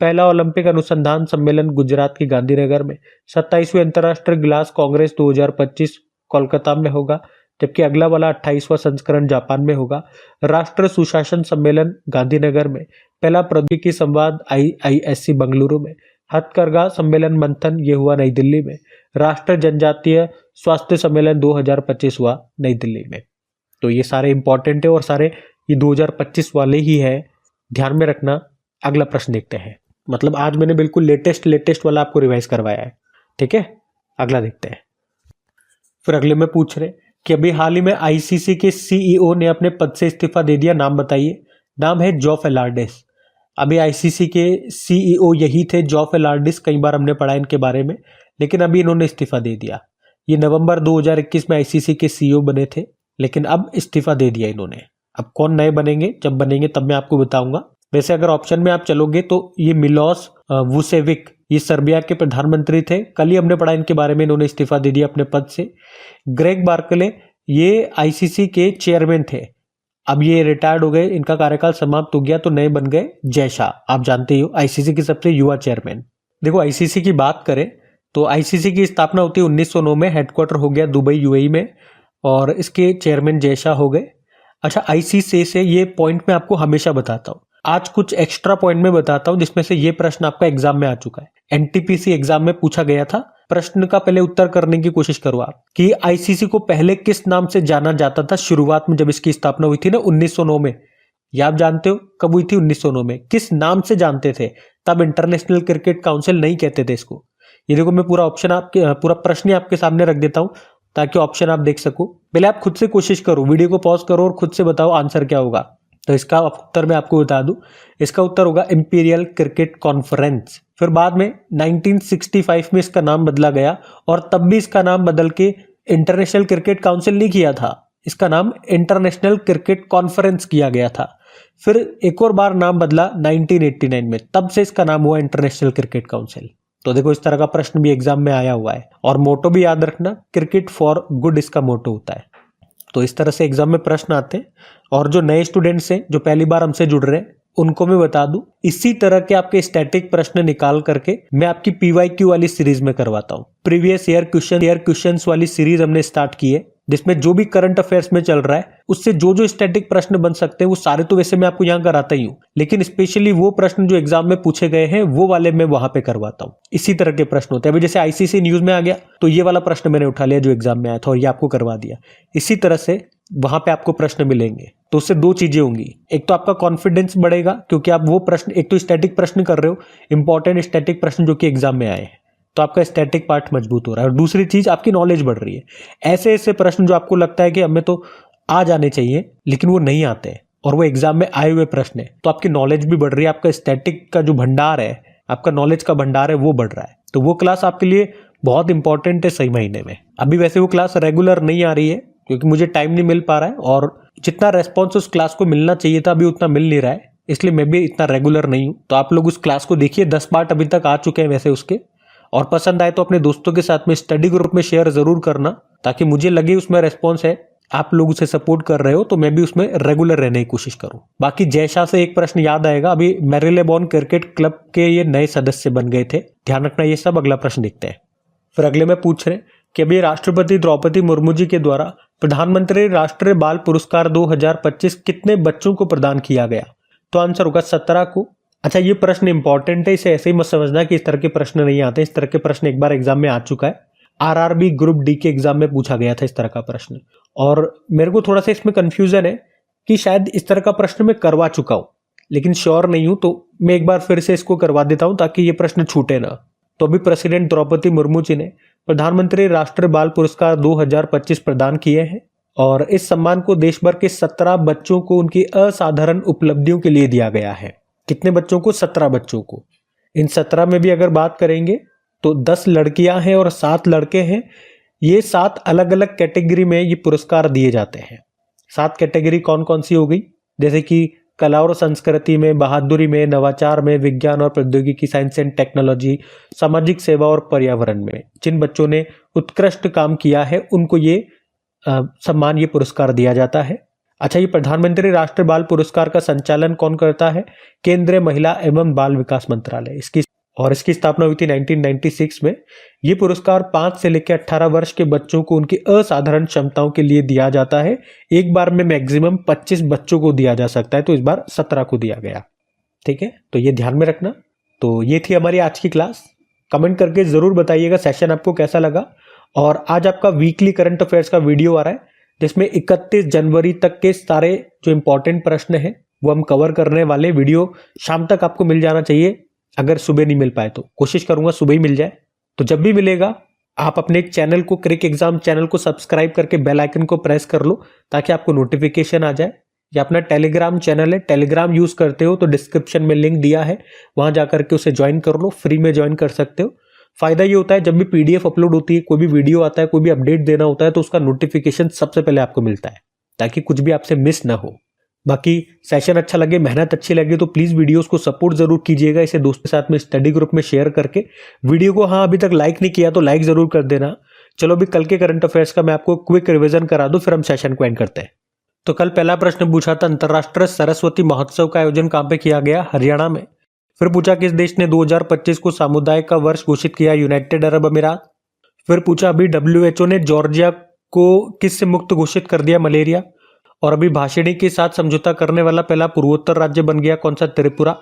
पहला ओलंपिक अनुसंधान सम्मेलन गुजरात के गांधीनगर में। 27वीं अंतर्राष्ट्रीय गिलास कांग्रेस 2025 कोलकाता में होगा, जबकि अगला वाला 28वां संस्करण जापान में होगा। राष्ट्रीय सुशासन सम्मेलन गांधीनगर में। पहला प्रौद्योगिकी संवाद IISc बेंगलुरु में। हथकरघा सम्मेलन मंथन ये हुआ नई दिल्ली में। राष्ट्रीय जनजातीय स्वास्थ्य सम्मेलन 2025 हुआ नई दिल्ली में। तो ये सारे इंपॉर्टेंट है और सारे ये 2025 वाले ही है, ध्यान में रखना। अगला प्रश्न देखते हैं। मतलब आज मैंने बिल्कुल लेटेस्ट वाला आपको रिवाइज करवाया है, ठीक है। अगला देखते हैं। फिर अगले में पूछ रहे कि अभी हाल ही में ICC के CEO ने अपने पद से इस्तीफा दे दिया, नाम बताइए। नाम है जॉफ एलार्डिस। अभी ICC के CEO यही थे, जॉफ एलार्डिस। कई बार हमने पढ़ा इनके बारे में, लेकिन अभी इन्होंने इस्तीफा दे दिया। ये नवंबर 2021 में ICC के CEO बने थे, लेकिन अब इस्तीफा दे दिया इन्होंने। अब कौन नए बनेंगे, जब बनेंगे तब मैं आपको बताऊंगा। वैसे अगर ऑप्शन में आप चलोगे तो ये मिलोस वुसेविक, ये सर्बिया के प्रधानमंत्री थे, कल ही हमने पढ़ा इनके बारे में, इन्होंने इस्तीफा दे दिया अपने पद से। ग्रेग बार्कले ये ICC के चेयरमैन थे, अब ये रिटायर्ड हो गए, इनका कार्यकाल समाप्त हो गया, तो नए बन गए जय शाह। आप जानते हो ICC के सबसे युवा चेयरमैन। देखो ICC की बात करें तो ICC की स्थापना होती है 1909 में, हेडक्वार्टर हो गया दुबई UAE में, और इसके चेयरमैन जय शाह हो गए। अच्छा, ICC से ये पॉइंट मैं आपको हमेशा बताता हूँ, आज कुछ एक्स्ट्रा पॉइंट में बताता हूं, जिसमें से ये प्रश्न आपका एग्जाम में आ चुका है। NTPC एग्जाम में पूछा गया था। प्रश्न का पहले उत्तर करने की कोशिश करो आप कि ICC को पहले किस नाम से जाना जाता था शुरुआत में, जब इसकी स्थापना हुई थी ना 1909 में। ये आप जानते हो कब हुई थी? 1909 में। किस नाम से जानते थे तब? इंटरनेशनल क्रिकेट काउंसिल नहीं कहते थे इसको। ये देखो, मैं पूरा ऑप्शन आपके, पूरा प्रश्न आपके सामने रख देता हूं ताकि ऑप्शन आप देख सको। पहले आप खुद से कोशिश करो, वीडियो को पॉज करो और खुद से बताओ आंसर क्या होगा। तो इसका उत्तर मैं आपको बता दूं, इसका उत्तर होगा इंपीरियल क्रिकेट कॉन्फ्रेंस। फिर बाद में 1965 में इसका नाम बदला गया, और तब भी इसका नाम बदल के इंटरनेशनल क्रिकेट काउंसिल नहीं किया था, इसका नाम इंटरनेशनल क्रिकेट कॉन्फ्रेंस किया गया था। फिर एक और बार नाम बदला 1989 में, तब से इसका नाम हुआ इंटरनेशनल क्रिकेट काउंसिल। तो देखो, इस तरह का प्रश्न भी एग्जाम में आया हुआ है। और मोटो भी याद रखना, क्रिकेट फॉर गुड इसका मोटो होता है। तो इस तरह से एग्जाम में प्रश्न आते हैं। और जो नए स्टूडेंट्स हैं, जो पहली बार हमसे जुड़ रहे हैं, उनको मैं बता दूं, इसी तरह के आपके स्टैटिक प्रश्न निकाल करके मैं आपकी PYQ वाली सीरीज में करवाता हूं। प्रीवियस ईयर क्वेश्चंस वाली सीरीज हमने स्टार्ट की है, जिसमें जो भी करंट अफेयर्स में चल रहा है उससे जो जो स्टैटिक प्रश्न बन सकते हैं वो सारे तो वैसे मैं आपको यहाँ कराता ही हूँ, लेकिन स्पेशली वो प्रश्न जो एग्जाम में पूछे गए हैं वो वाले मैं वहां पे करवाता हूँ। इसी तरह के प्रश्न होते हैं। अभी जैसे ICC न्यूज में आ गया तो ये वाला प्रश्न मैंने उठा लिया जो एग्जाम में आया था और ये आपको करवा दिया। इसी तरह से वहां पे आपको प्रश्न मिलेंगे। तो उससे दो चीजें होंगी, एक तो आपका कॉन्फिडेंस बढ़ेगा क्योंकि आप वो प्रश्न, एक तो स्टैटिक प्रश्न कर रहे हो, इंपॉर्टेंट स्टैटिक प्रश्न जो कि एग्जाम में आए हैं, तो आपका स्टैटिक पार्ट मजबूत हो रहा है। और दूसरी चीज, आपकी नॉलेज बढ़ रही है। ऐसे ऐसे प्रश्न जो आपको लगता है कि हमें तो आ जाने चाहिए लेकिन वो नहीं आते हैं और वो एग्जाम में आए हुए प्रश्न है, तो आपकी नॉलेज भी बढ़ रही है, आपका स्टैटिक का जो भंडार है, आपका नॉलेज का भंडार है, वो बढ़ रहा है। तो वो क्लास आपके लिए बहुत इंपॉर्टेंट है सही महीने में। अभी वैसे वो क्लास रेगुलर नहीं आ रही है क्योंकि मुझे टाइम नहीं मिल पा रहा है और जितना रेस्पॉन्स उस क्लास को मिलना चाहिए था अभी उतना मिल नहीं रहा है, इसलिए मैं भी इतना रेगुलर नहीं हूं। तो आप लोग उस क्लास को देखिए, 10 पार्ट अभी तक आ चुके हैं वैसे उसके, और पसंद आए तो अपने दोस्तों के साथ में स्टडी ग्रुप में शेयर जरूर करना, ताकि मुझे लगे उसमें रेस्पॉन्स है, आप लोग उसे सपोर्ट कर रहे हो, तो मैं भी उसमें रेगुलर रहने की कोशिश करूं। बाकी जयशाह से एक प्रश्न याद आएगा, अभी मैरिलेबॉर्न क्रिकेट क्लब के ये नए सदस्य बन गए थे, ध्यान रखना ये सब। अगला प्रश्न देखते हैं। फिर अगले में पूछ रहे कि अभी राष्ट्रपति द्रौपदी मुर्मू जी के द्वारा प्रधानमंत्री राष्ट्रीय बाल पुरस्कार 2025 कितने बच्चों को प्रदान किया गया? तो आंसर होगा 17 को। अच्छा, ये प्रश्न इंपॉर्टेंट है, इसे ऐसे ही मत समझना कि इस तरह के प्रश्न नहीं आते। इस तरह के प्रश्न एक बार एग्जाम में आ चुका है, आरआरबी ग्रुप डी के एग्जाम में पूछा गया था इस तरह का प्रश्न। और मेरे को थोड़ा सा इसमें कंफ्यूजन है कि शायद इस तरह का प्रश्न मैं करवा चुका हूं, लेकिन श्योर नहीं हूं, तो मैं एक बार फिर से इसको करवा देता हूं ताकि ये प्रश्न छूटे ना। तो अभी प्रेसिडेंट द्रौपदी मुर्मू जी ने प्रधानमंत्री राष्ट्रीय बाल पुरस्कार 2025 प्रदान किए हैं और इस सम्मान को देश भर के 17 बच्चों को उनकी असाधारण उपलब्धियों के लिए दिया गया है। कितने बच्चों को? 17 बच्चों को। इन 17 में भी अगर बात करेंगे तो 10 लड़कियां हैं और 7 लड़के हैं। ये 7 अलग अलग कैटेगरी में ये पुरस्कार दिए जाते हैं। 7 कैटेगरी कौन कौन सी हो गई? जैसे कि कला और संस्कृति में, बहादुरी में, नवाचार में, विज्ञान और प्रौद्योगिकी, साइंस एंड टेक्नोलॉजी, सामाजिक सेवा और पर्यावरण में। जिन बच्चों ने उत्कृष्ट काम किया है उनको ये सम्मान, ये पुरस्कार दिया जाता है। अच्छा, ये प्रधानमंत्री राष्ट्रीय बाल पुरस्कार का संचालन कौन करता है? केंद्रीय महिला एवं बाल विकास मंत्रालय। इसकी स्थापना हुई थी 1996 में। ये पुरस्कार 5 से लेकर 18 वर्ष के बच्चों को उनकी असाधारण क्षमताओं के लिए दिया जाता है। एक बार में मैक्सिमम 25 बच्चों को दिया जा सकता है, तो इस बार 17 को दिया गया। ठीक है, तो ये ध्यान में रखना। तो ये थी हमारी आज की क्लास। कमेंट करके जरूर बताइएगा सेशन आपको कैसा लगा। और आज आपका वीकली करंट अफेयर्स का वीडियो आ रहा है जिसमें 31 जनवरी तक के सारे जो इंपॉर्टेंट प्रश्न हैं वो हम कवर करने वाले। वीडियो शाम तक आपको मिल जाना चाहिए, अगर सुबह नहीं मिल पाए तो कोशिश करूंगा सुबह ही मिल जाए। तो जब भी मिलेगा आप अपने चैनल को, क्रिक एग्जाम चैनल को सब्सक्राइब करके बेल आइकन को प्रेस कर लो ताकि आपको नोटिफिकेशन आ जाए। या अपना टेलीग्राम चैनल है, टेलीग्राम यूज करते हो तो डिस्क्रिप्शन में लिंक दिया है, वहां जाकर के उसे ज्वाइन कर लो, फ्री में ज्वाइन कर सकते हो। फायदा ये होता है जब भी पीडीएफ अपलोड होती है, कोई भी वीडियो आता है, कोई भी अपडेट देना होता है, तो उसका नोटिफिकेशन सबसे पहले आपको मिलता है ताकि कुछ भी आपसे मिस ना हो। बाकी सेशन अच्छा लगे, मेहनत अच्छी लगे तो प्लीज वीडियोस को सपोर्ट जरूर कीजिएगा, इसे दोस्तों के साथ में स्टडी ग्रुप में शेयर करके। वीडियो को अभी तक लाइक नहीं किया तो लाइक जरूर कर देना। चलो अभी कल के करंट अफेयर्स का मैं आपको क्विक रिवीजन करा दूं, फिर हम सेशन को एंड करते हैं। तो कल पहला प्रश्न पूछा था, अंतरराष्ट्रीय सरस्वती महोत्सव का आयोजन कहां पे किया गया? हरियाणा में। फिर पूछा किस देश ने 2025 को सामुदायिक का वर्ष घोषित किया? यूनाइटेड अरब अमीरात। फिर पूछा अभी WHO ने जॉर्जिया को किससे मुक्त घोषित कर दिया? मलेरिया। और अभी भाषिणी के साथ समझौता करने वाला पहला पूर्वोत्तर राज्य बन गया कौन सा? त्रिपुरा।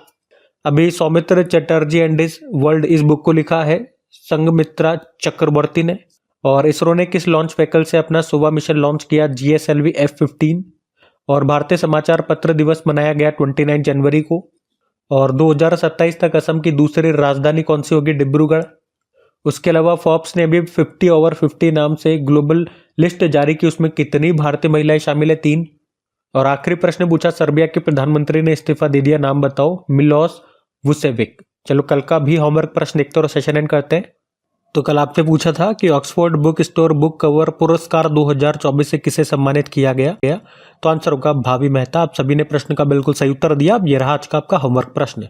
अभी Soumitra Chatterjee and his world इस बुक को लिखा है संघमित्रा चक्रवर्ती ने। और इसरो ने किस लॉन्च व्हीकल से अपना सुवा मिशन लॉन्च किया? GSLV F-15। और भारतीय समाचार पत्र दिवस मनाया गया 29 जनवरी को। और 2027 तक असम की दूसरी राजधानी कौन सी होगी? डिब्रूगढ़। उसके अलावा फोर्ब्स ने अभी 50 ओवर 50 नाम से ग्लोबल लिस्ट जारी की, उसमें कितनी भारतीय महिलाएं शामिल है? 3। और आखिरी प्रश्न पूछा, सर्बिया के प्रधानमंत्री ने इस्तीफा दे दिया, नाम बताओ? मिलोस वुसेविक। चलो कल का भी होमवर्क प्रश्न देखते और सेशन एंड करते हैं। तो कल आपसे पूछा था कि Oxford book store book cover पुरस्कार 2024 से किसे सम्मानित किया गया? तो आंसर होगा भावी मेहता। आप सभी ने प्रश्न का बिल्कुल सही उत्तर दिया। अब ये रहा आज का आपका होमवर्क प्रश्न।